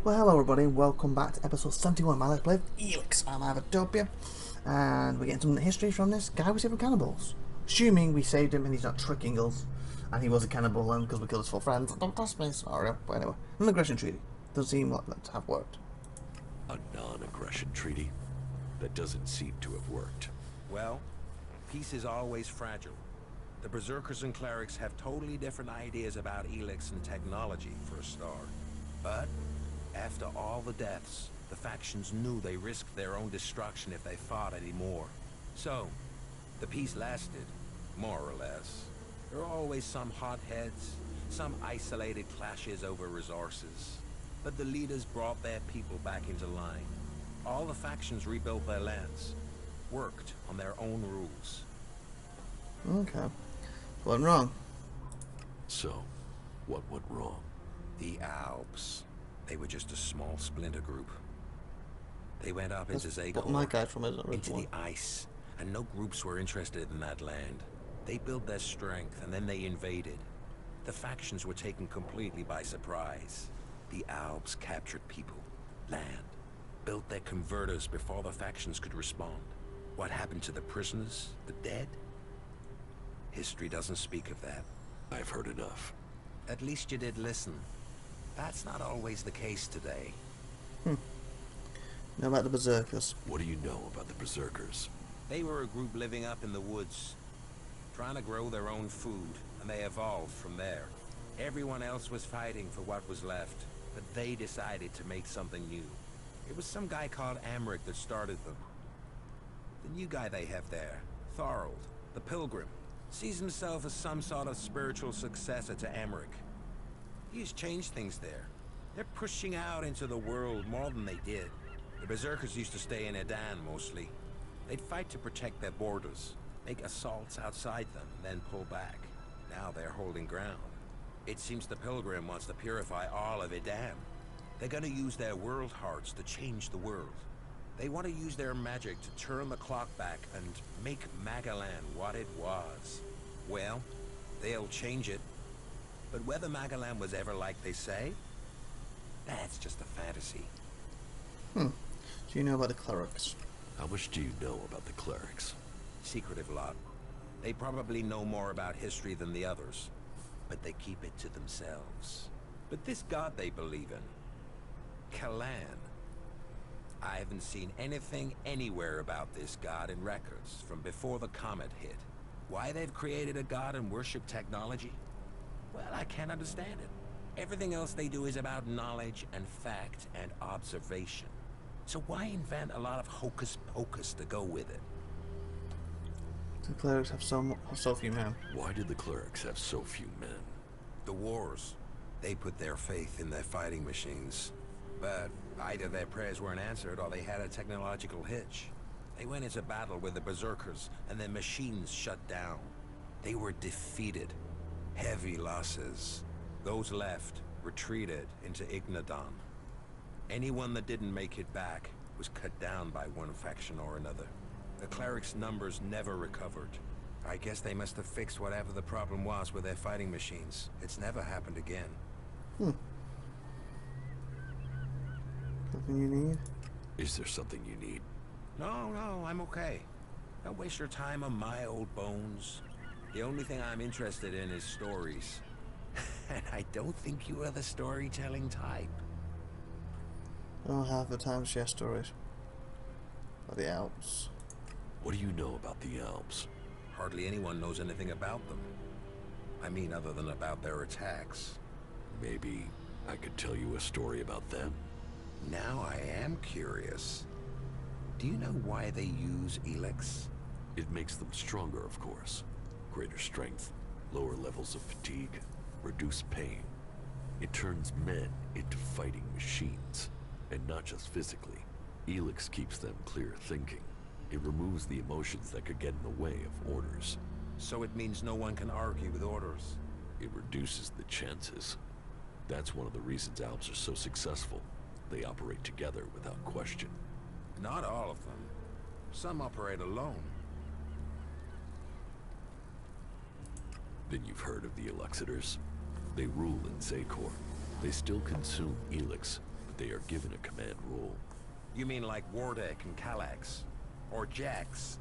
Well, hello everybody, and welcome back to episode 71 of my Let's Play of Elex. I'm IVATOPIA, and we're getting some history from this guy we saved from cannibals. Assuming we saved him and he's not tricking us, and he was a cannibal and because we killed his 4 friends. Don't trust me, sorry. But anyway, an aggression treaty. Doesn't seem like that to have worked. A non-aggression treaty? That doesn't seem to have worked. Well, peace is always fragile. The Berserkers and Clerics have totally different ideas about Elex and technology, for a start. But after all the deaths, the factions knew they risked their own destruction if they fought anymore. So, the peace lasted, more or less. There are always some hotheads, some isolated clashes over resources. But the leaders brought their people back into line. All the factions rebuilt their lands, worked on their own rules. Okay. Went wrong. So, what went wrong? The Alps. They were just a small splinter group. They went up into What Zagor, my guy from his into original. the ice, and no groups were interested in that land. They built their strength, and then they invaded. The factions were taken completely by surprise. The Alps captured people, land, built their converters before the factions could respond. What happened to the prisoners, the dead? History doesn't speak of that. I've heard enough. At least you did listen. That's not always the case today. Now about the Berserkers. What do you know about the Berserkers? They were a group living up in the woods, trying to grow their own food, and they evolved from there. Everyone else was fighting for what was left, but they decided to make something new. It was some guy called Amric that started them. The new guy they have there, Thorold, the Pilgrim, sees himself as some sort of spiritual successor to Amric. He's changed things there. They're pushing out into the world more than they did. The Berserkers used to stay in Edan mostly. They'd fight to protect their borders, make assaults outside them, then pull back. Now they're holding ground. It seems the Pilgrim wants to purify all of Edan. They're gonna use their world hearts to change the world. They want to use their magic to turn the clock back and make Magalan what it was. Well, they'll change it. But whether Magalan was ever like they say, that's just a fantasy. Do you know about the Clerics? How much do you know about the Clerics? Secretive lot. They probably know more about history than the others, but they keep it to themselves. But this god they believe in, Kalan, I haven't seen anything anywhere about this god in records from before the comet hit. Why they've created a god and worship technology? Well, I can't understand it. Everything else they do is about knowledge and fact and observation. So why invent a lot of hocus pocus to go with it? The Clerics have so few men. Why did the Clerics have so few men? The wars. They put their faith in their fighting machines. But either their prayers weren't answered or they had a technological hitch. They went into battle with the Berserkers and their machines shut down. They were defeated. Heavy losses. Those left retreated into Ignadon. Anyone that didn't make it back was cut down by one faction or another. The clerics' numbers never recovered. I guess they must have fixed whatever the problem was with their fighting machines. It's never happened again. Something you need? Is there something you need? No, I'm okay. Don't waste your time on my old bones. The only thing I'm interested in is stories. And I don't think you are the storytelling type. I don't have the time to share stories. About the Alps. What do you know about the Alps? Hardly anyone knows anything about them. I mean, other than about their attacks. Maybe I could tell you a story about them. Now I am curious. Do you know why they use Elex? It makes them stronger, of course. Greater strength, lower levels of fatigue, reduced pain. It turns men into fighting machines, and not just physically. Elex keeps them clear thinking. It removes the emotions that could get in the way of orders. So it means no one can argue with orders. It reduces the chances. That's one of the reasons Alps are so successful. They operate together without question. Not all of them. Some operate alone. Then you've heard of the Elexitors. They rule in Zagor. They still consume Elex, but They are given a command role. You mean like Wardek and Kallax? Or Jax?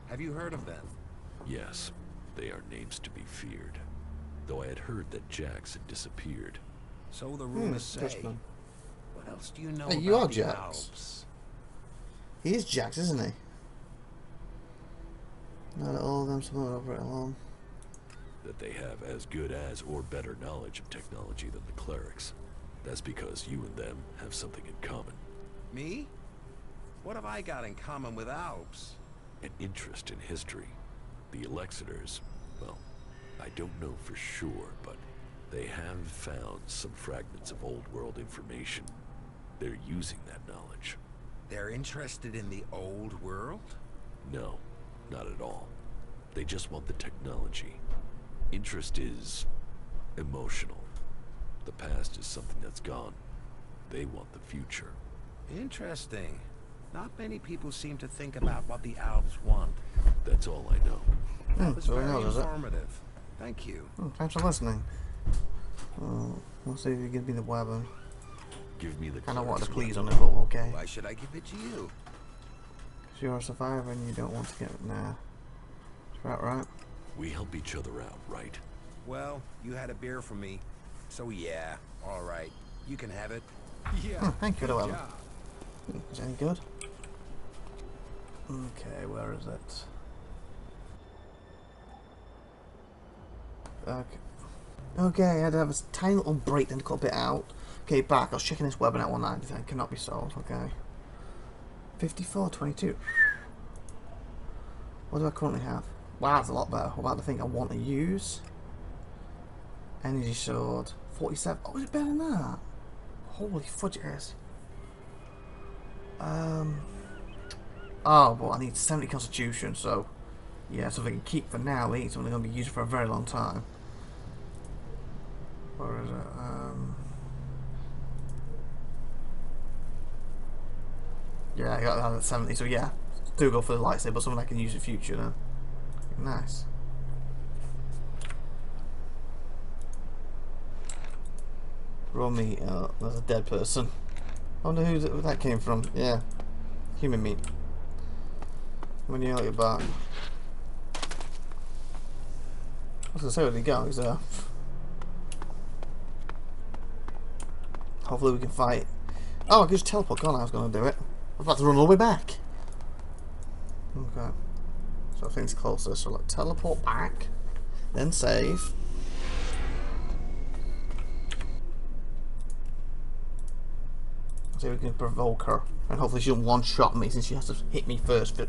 Have you heard of them? Yes, they are names to be feared. Though I had heard that Jax had disappeared. So the rumors say. Dutchman. What else do you know Hey, about you are the Jax. Alps? He is Jax, isn't he? Not at all of them, someone over it alone. That they have as good as or better knowledge of technology than the clerics. That's because you and them have something in common. Me? What have I got in common with Alps? An interest in history. The Elexiters, well, I don't know for sure, but they have found some fragments of old world information. They're using that knowledge. They're interested in the old world? No, not at all. They just want the technology. Interest is emotional. The past is something that's gone. They want the future. Interesting. Not many people seem to think about what the Alps want. That's all I know. That was so he very knows, is it? informative. Thank you. Thanks for listening. We'll see if you give me the weapon. Give me the Kind of wanted to clerics' please on it, but okay. Why should I give it to you? Because you're a survivor and you don't want to get... Nah. Is that right? We help each other out, right? Well, you had a beer from me. So yeah, all right. You can have it. Yeah. Thank you for the good weapon. job. Is it any good? Okay, where is it? Okay, I had to have a tiny little break then to cut a bit out. Okay, back. I was checking this weapon out one night. It cannot be sold. Okay. 54.22. What do I currently have? Wow, that's a lot better. What about the thing I want to use? Energy sword. 47. Oh, is it better than that? Holy fudge it is. Oh, but I need 70 constitution, so yeah, something I can keep for now. It ain't something I'm going to be using for a very long time. Where is it? Yeah, I got that at 70, so yeah, do go for the lightsaber, but something I can use in future then. Nice. Raw meat. Oh, there's a dead person. I wonder who that came from. Yeah, human meat. When you look at back. I was gonna say where he go. He's there. Hopefully we can fight. Oh, I can just teleport. God, I was gonna do it. I was about to run all the way back. Okay. So I think it's closer. So like teleport back, then save. See if we can provoke her, and hopefully she doesn't one-shot me since she has to hit me first,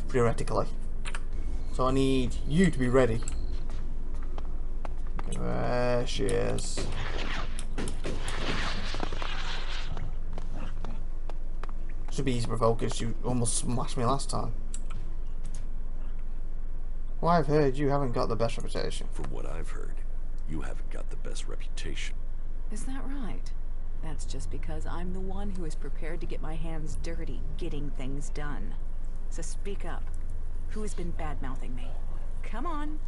theoretically. So I need you to be ready. Okay, there she is. Should be easy to provoke because you almost smashed me last time. Well, I've heard you haven't got the best reputation. From what I've heard, you haven't got the best reputation. Is that right? That's just because I'm the one who is prepared to get my hands dirty getting things done. So speak up. Who has been bad-mouthing me? Come on.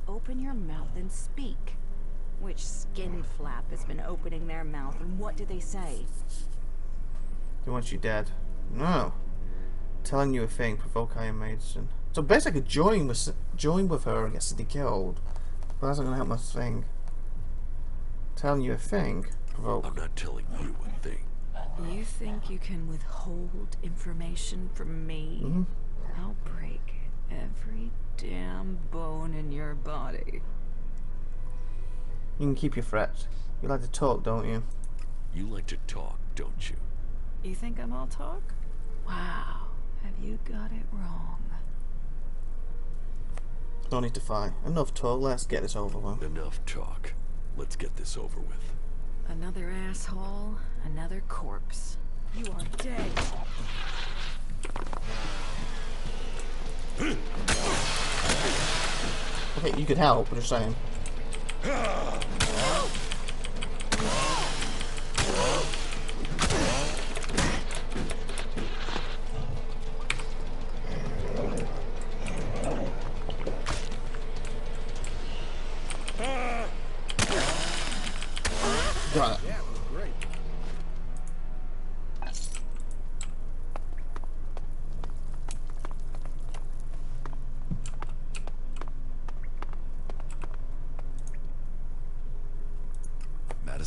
Open your mouth and speak. Which skin flap has been opening their mouth, and what do they say? He wants you dead. No. Telling you a thing, provoke Iron Maidson. So basically I could join with her and get City killed. But that's not gonna help my thing. Telling you a thing, provoke. I'm not telling you a thing. You think you can withhold information from me? Mm-hmm. I'll break every damn bone in your body. You can keep your threats. You like to talk, don't you? You like to talk, don't you? You think I'm all talk? Wow, have you got it wrong? No need to fight. Enough talk, let's get this over with. Enough talk. Let's get this over with. Another asshole, another corpse. You are dead. Okay, you could help, but just saying. Got it. Yeah, it was great.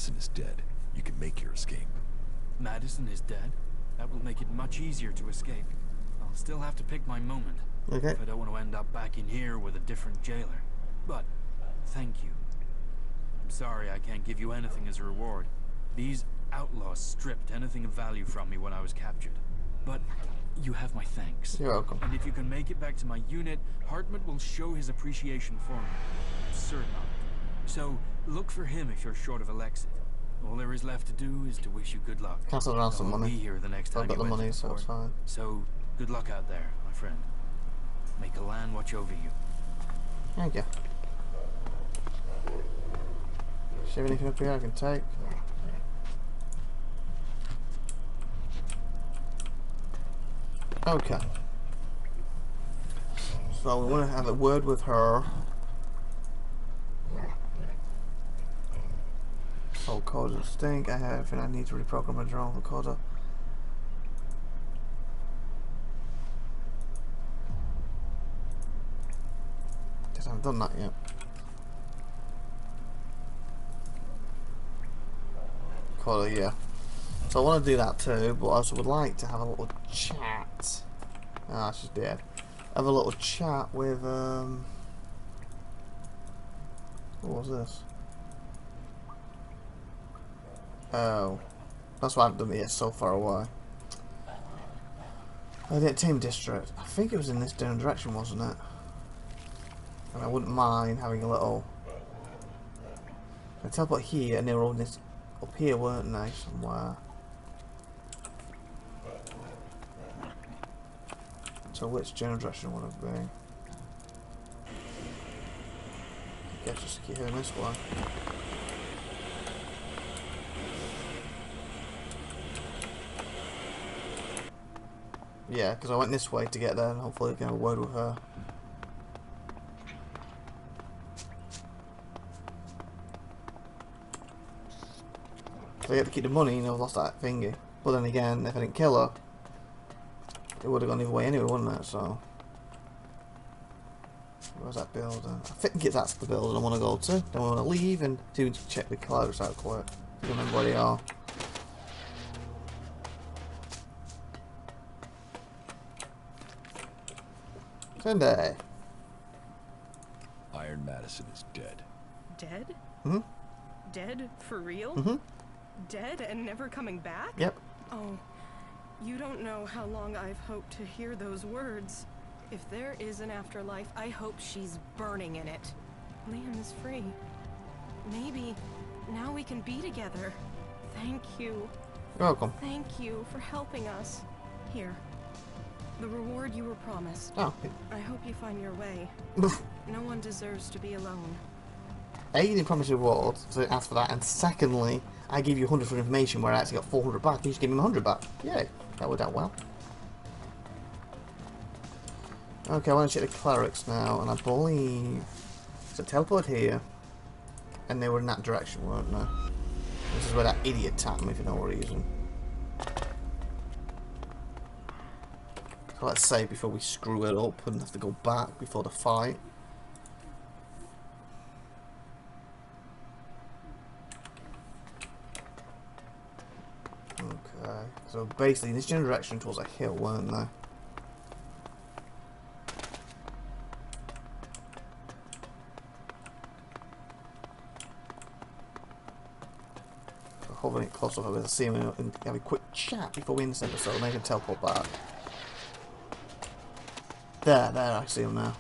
Madison is dead, you can make your escape. Madison is dead? That will make it much easier to escape. I'll still have to pick my moment. Okay. If I don't want to end up back in here with a different jailer. But, thank you. I'm sorry I can't give you anything as a reward. These outlaws stripped anything of value from me when I was captured. But you have my thanks. You're welcome. And if you can make it back to my unit, Hartman will show his appreciation for me. I'm certain of it. So, look for him if you're short of Alexis. All there is left to do is to wish you good luck. Cancel around I some won't money. be here the next time I've got you the enter money, the so it's port. fine. So, good luck out there, my friend. May Kalan watch over you. Thank you. Is there anything up here I can take? Okay. So we want to have a word with her. Oh, coda stink. I have everything I need to reprogram my drone for coda. Guess I haven't done that yet. Coda, yeah. So I want to do that too, but I also would like to have a little chat. Ah, she's dead. Have a little chat with what was this? Oh, that's why I haven't done it yet. So far away. I did Team District. I think it was in this different direction, wasn't it? And I wouldn't mind having a little. I teleport here, and they were all this up here, weren't they? Somewhere. So which general direction would it be? I guess just keep hitting this one. Yeah, because I went this way to get there, and hopefully I can have a word with her. So I get to keep the money, and I've lost that thingy. But then again, if I didn't kill her, it would have gone the other way anyway, wouldn't it? So, where's that building? I think that's the building I want to go to. Then we want to leave and do check the clouds out quick. I don't remember where they are. Sunday. Iron Madison is dead. Dead? Hmm? Dead for real? Mm-hmm. Dead and never coming back? Yep. Oh, you don't know how long I've hoped to hear those words. If there is an afterlife, I hope she's burning in it. Liam is free. Maybe now we can be together. Thank you. You're welcome. Thank you for helping us. Here. The reward you were promised. Oh. I hope you find your way. No one deserves to be alone. A, you didn't promise a reward, so I asked for that, and secondly, I gave you 100 for information where I actually got 400 back, and you just gave me 100 back. Yay, that worked out well. Okay, I want to check the clerics now, and I believe it's a teleport here, and they were in that direction, weren't they? This is where that idiot tapped me for no reason. So let's save before we screw it up and have to go back before the fight. Okay, so basically in this general direction towards a hill, weren't they? So hovering it close up, I'll see him and have a quick chat before we end this episode, and then I can teleport back. There, I see him now.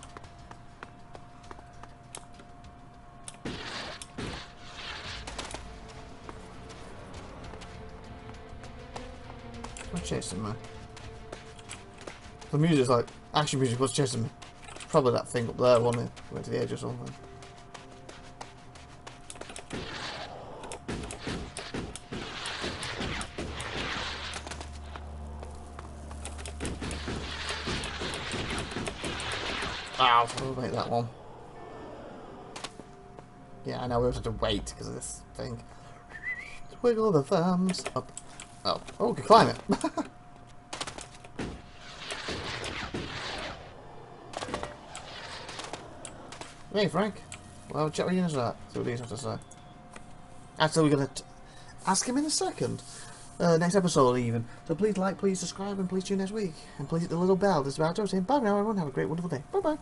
What's chasing me? The music's like, action music was chasing me. It's probably that thing up there, wasn't it? Went to the edge or something. Ow, we'll make that one. Yeah, I know we have to wait because of this thing. Wiggle the thumbs up. Oh, we can climb it. Hey, Frank. Well, chat with you in a sec. See what these have to say. Actually, we're gonna ask him in a second. Next episode even. So please like, please subscribe, and please tune next week. And please hit the little bell. This is Bytes saying bye now everyone. Have a great, wonderful day. Bye bye.